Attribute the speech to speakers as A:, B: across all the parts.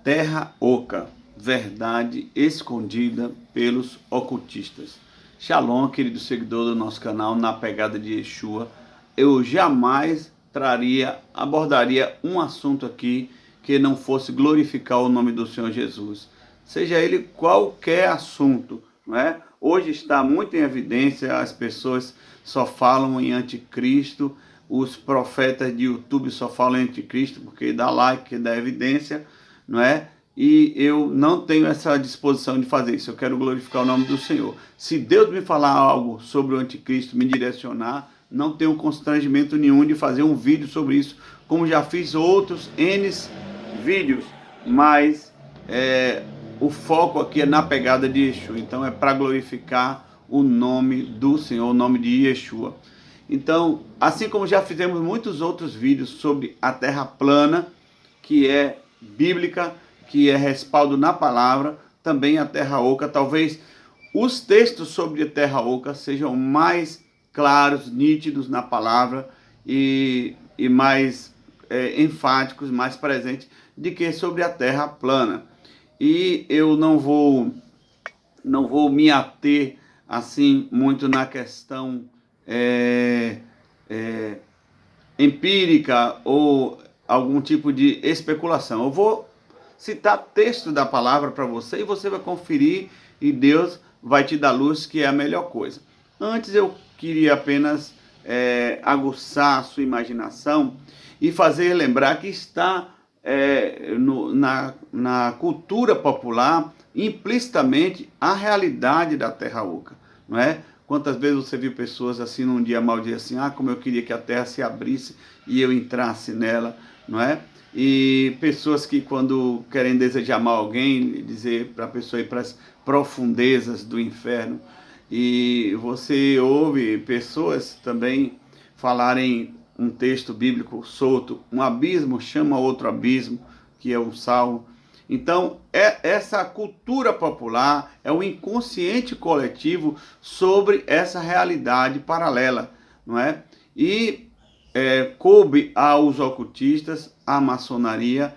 A: Terra oca, verdade escondida pelos ocultistas. Shalom, querido seguidor do nosso canal Na Pegada de Yeshua. Eu jamais abordaria um assunto aqui que não fosse glorificar o nome do Senhor Jesus. Seja ele qualquer assunto, não é? Hoje está muito em evidência, as pessoas só falam em anticristo, os profetas de YouTube só falam em anticristo porque dá like, dá evidência, não é? E eu não tenho essa disposição de fazer isso, eu quero glorificar o nome do Senhor. Se Deus me falar algo sobre o anticristo, me direcionar, não tenho constrangimento nenhum de fazer um vídeo sobre isso, como já fiz outros N vídeos, mas o foco aqui é na pegada de Yeshua, então é para glorificar o nome do Senhor, o nome de Yeshua. Então, assim como já fizemos muitos outros vídeos sobre a terra plana, que é bíblica, que é respaldo na palavra, também a terra oca, talvez os textos sobre a terra oca sejam mais claros, nítidos na palavra e mais enfáticos, mais presentes, de que sobre a terra plana. E eu não vou me ater assim muito na questão empírica ou algum tipo de especulação. Eu vou citar texto da palavra para você e você vai conferir e Deus vai te dar luz, que é a melhor coisa. Antes eu queria apenas aguçar a sua imaginação e fazer lembrar que está na cultura popular implicitamente a realidade da terra oca, não é? Quantas vezes você viu pessoas assim num dia mau, dia assim, como eu queria que a terra se abrisse e eu entrasse nela, não é? E pessoas que quando querem desejar mal a alguém, dizer para a pessoa ir para as profundezas do inferno. E você ouve pessoas também falarem um texto bíblico solto, um abismo chama outro abismo, que é um salmo. Então, essa cultura popular é o inconsciente coletivo sobre essa realidade paralela, não é? E coube aos ocultistas, à maçonaria,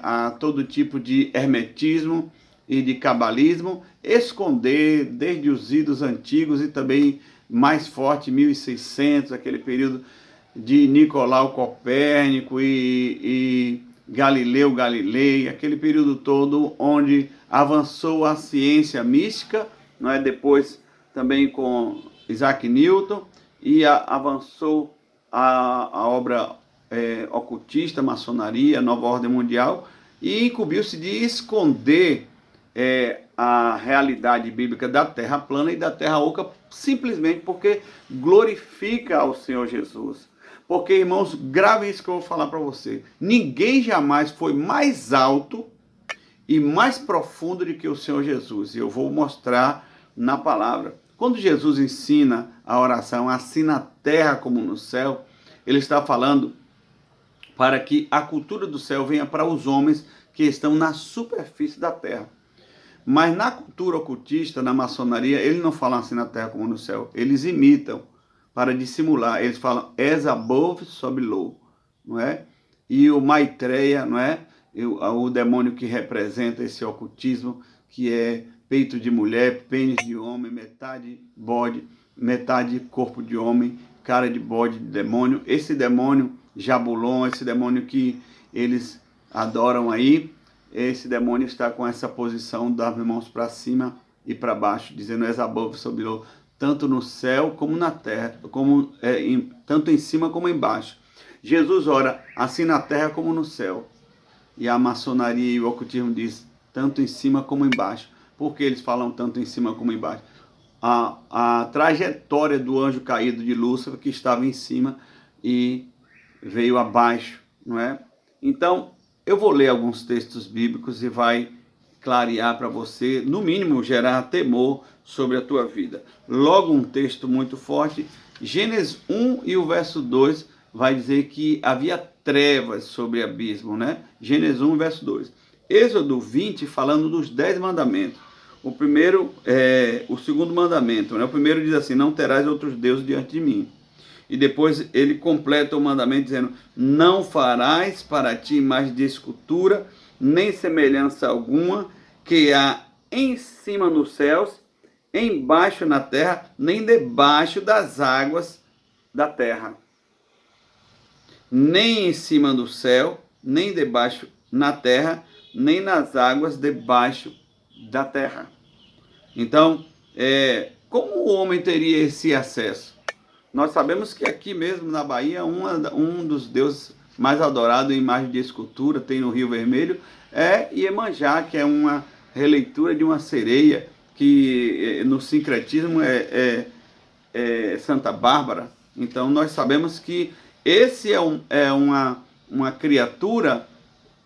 A: a todo tipo de hermetismo e de cabalismo, esconder desde os idos antigos e também mais forte, 1600, aquele período de Nicolau Copérnico e Galileu Galilei, aquele período todo onde avançou a ciência mística, não é? Depois também com Isaac Newton, e avançou a obra ocultista, maçonaria, nova ordem mundial, e incumbiu-se de esconder a realidade bíblica da terra plana e da terra oca, simplesmente porque glorifica ao Senhor Jesus. Porque, irmãos, grave isso que eu vou falar para você. Ninguém jamais foi mais alto e mais profundo do que o Senhor Jesus. E eu vou mostrar na palavra. Quando Jesus ensina a oração, assim na terra como no céu, ele está falando para que a cultura do céu venha para os homens que estão na superfície da terra. Mas na cultura ocultista, na maçonaria, eles não falam assim na terra como no céu. Eles imitam para dissimular. Eles falam as above, so below, não é? E o Maitreya, não é? O demônio que representa esse ocultismo, que é peito de mulher, pênis de homem, metade bode, metade corpo de homem, cara de bode, de demônio. Esse demônio Jabulon, esse demônio que eles adoram aí, esse demônio está com essa posição das mãos para cima e para baixo, dizendo as above, so below, tanto no céu como na terra, tanto em cima como embaixo. Jesus ora assim na terra como no céu. E a maçonaria e o ocultismo diz tanto em cima como embaixo. Por que eles falam tanto em cima como embaixo? A trajetória do anjo caído de Lúcifer, que estava em cima e veio abaixo, não é? Então, eu vou ler alguns textos bíblicos e vai clarear para você, no mínimo gerar temor sobre a tua vida. Logo um texto muito forte, Gênesis 1 e o verso 2 vai dizer que havia trevas sobre abismo, né? Gênesis 1, verso 2. Êxodo 20, falando dos 10 mandamentos. O primeiro, o segundo mandamento, né? O primeiro diz assim, não terás outros deuses diante de mim. E depois ele completa o mandamento dizendo: não farás para ti imagem de escultura, nem semelhança alguma que há em cima nos céus, embaixo na terra, nem debaixo das águas da terra. Nem em cima do céu, nem debaixo na terra, nem nas águas debaixo da terra. Então, como o homem teria esse acesso? Nós sabemos que aqui mesmo na Bahia, um dos deuses mais adorados em imagem de escultura, tem no Rio Vermelho, é Iemanjá, que é uma releitura de uma sereia, que no sincretismo é Santa Bárbara. Então nós sabemos que esse é uma criatura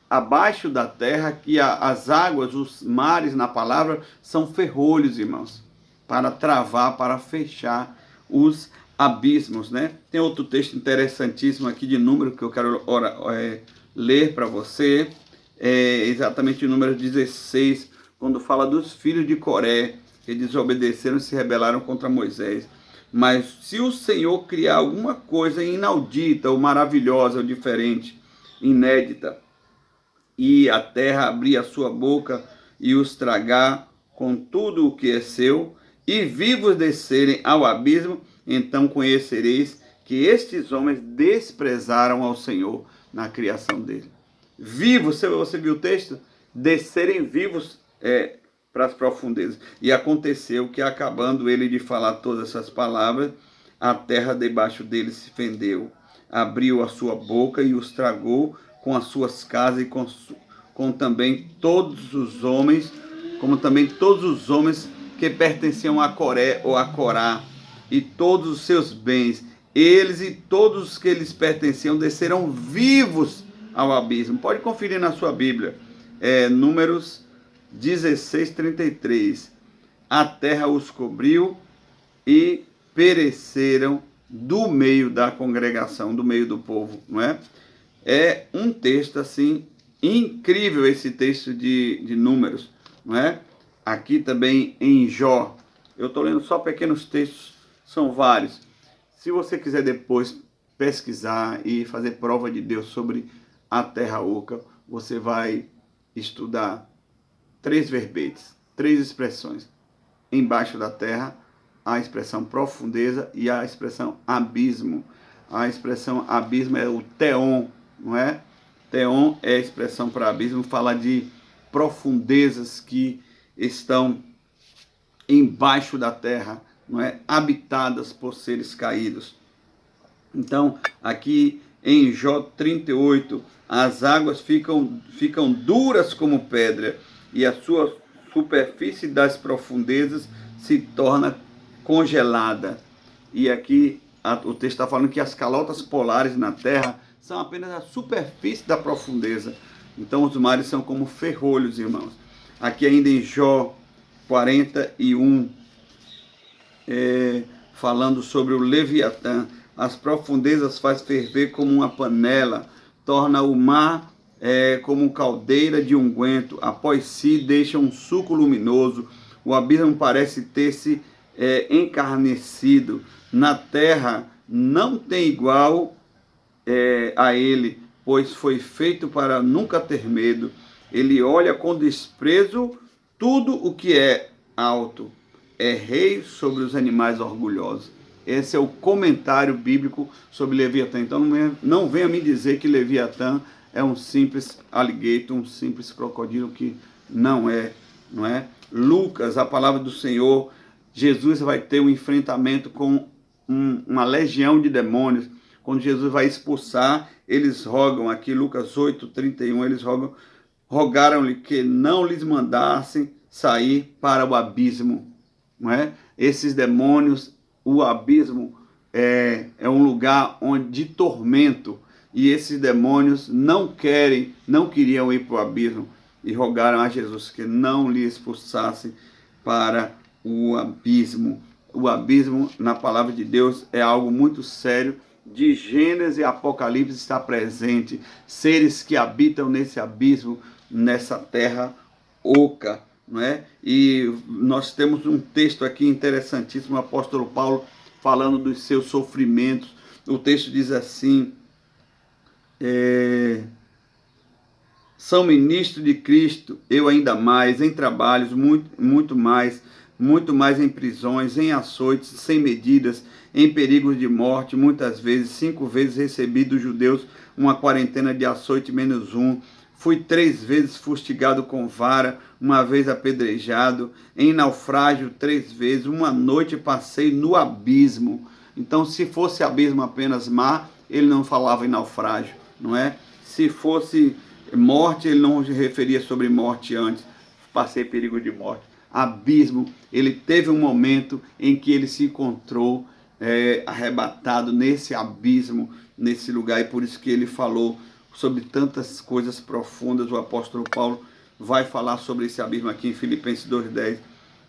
A: abaixo da terra, que as águas, os mares na palavra, são ferrolhos, irmãos, para travar, para fechar os abismos, né? Tem outro texto interessantíssimo aqui de número que eu quero ler para você, exatamente o número 16, quando fala dos filhos de Coré, que desobedeceram e se rebelaram contra Moisés. Mas se o Senhor criar alguma coisa inaudita, ou maravilhosa, ou diferente, inédita, e a terra abrir a sua boca e os tragar com tudo o que é seu, e vivos descerem ao abismo, então conhecereis que estes homens desprezaram ao Senhor na criação dele. Vivos, você viu o texto? Descerem vivos para as profundezas. E aconteceu que, acabando ele de falar todas essas palavras, a terra debaixo dele se fendeu, abriu a sua boca e os tragou com as suas casas e com também todos os homens, como também todos os homens que pertenciam a Coré ou a Corá, e todos os seus bens. Eles e todos os que lhes pertenciam desceram vivos ao abismo. Pode conferir na sua Bíblia. Números 16:33. A terra os cobriu e pereceram do meio da congregação, do meio do povo, não é? É um texto assim incrível, esse texto de Números, não é? Aqui também em Jó. Eu estou lendo só pequenos textos, são vários. Se você quiser depois pesquisar e fazer prova de Deus sobre a terra oca, você vai estudar 3 verbetes, 3 expressões. Embaixo da terra, a expressão profundeza e a expressão abismo. A expressão abismo é o teon, não é? Teon é a expressão para abismo, fala de profundezas que estão embaixo da terra, não é? Habitadas por seres caídos. Então, aqui em Jó 38, as águas ficam duras como pedra, e a sua superfície das profundezas se torna congelada. E aqui o texto está falando que as calotas polares na terra são apenas a superfície da profundeza. Então os mares são como ferrolhos, irmãos. Aqui ainda em Jó 41, falando sobre o Leviatã. As profundezas faz ferver como uma panela, torna o mar como caldeira de unguento, após si deixa um suco luminoso, o abismo parece ter se encarnecido, na terra não tem igual a ele, pois foi feito para nunca ter medo. Ele olha com desprezo tudo o que é alto, é rei sobre os animais orgulhosos. Esse é o comentário bíblico sobre Leviatã. Então não venha me dizer que Leviatã é um simples alligator, um simples crocodilo, que não é. Lucas, a palavra do Senhor, Jesus vai ter um enfrentamento com uma legião de demônios. Quando Jesus vai expulsar, eles rogam, aqui Lucas 8:31, eles rogaram-lhe que não lhes mandassem sair para o abismo, não é? Esses demônios, o abismo é um lugar de tormento, e esses demônios não queriam ir para o abismo, e rogaram a Jesus que não lhe expulsassem para o abismo. O abismo, na palavra de Deus, é algo muito sério. De Gênesis e Apocalipse está presente seres que habitam nesse abismo, nessa terra oca, não é? E nós temos um texto aqui interessantíssimo, o apóstolo Paulo falando dos seus sofrimentos, O texto diz assim, são ministros de Cristo, eu ainda mais, em trabalhos, muito mais em prisões, em açoites, sem medidas, em perigos de morte, muitas vezes, 5 vezes recebi dos judeus uma quarentena de açoite menos um, fui 3 vezes fustigado com vara, uma vez apedrejado, em naufrágio 3 vezes, uma noite passei no abismo. Então, se fosse abismo apenas mar, ele não falava em naufrágio, não é? Se fosse morte, ele não se referia sobre morte antes, passei perigo de morte. Abismo, ele teve um momento em que ele se encontrou arrebatado nesse abismo, nesse lugar, e por isso que ele falou sobre tantas coisas profundas. O apóstolo Paulo vai falar sobre esse abismo aqui em Filipenses 2:10,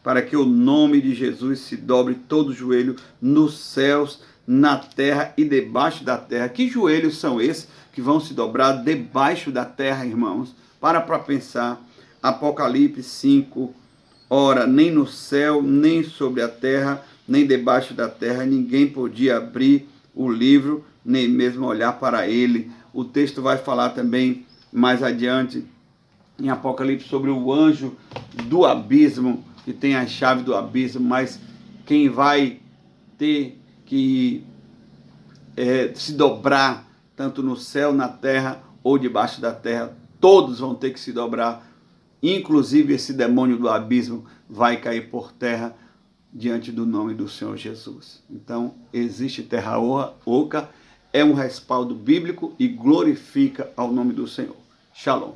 A: para que o nome de Jesus se dobre todo joelho nos céus, na terra e debaixo da terra. Que joelhos são esses que vão se dobrar debaixo da terra, irmãos? Para pensar. Apocalipse 5, ora, nem no céu, nem sobre a terra, nem debaixo da terra, ninguém podia abrir o livro, nem mesmo olhar para ele. O texto vai falar também mais adiante em Apocalipse sobre o anjo do abismo, que tem a chave do abismo, mas quem vai ter que se dobrar, tanto no céu, na terra ou debaixo da terra, todos vão ter que se dobrar, inclusive esse demônio do abismo vai cair por terra diante do nome do Senhor Jesus. Então, existe terra oca, é um respaldo bíblico e glorifica ao nome do Senhor. Shalom.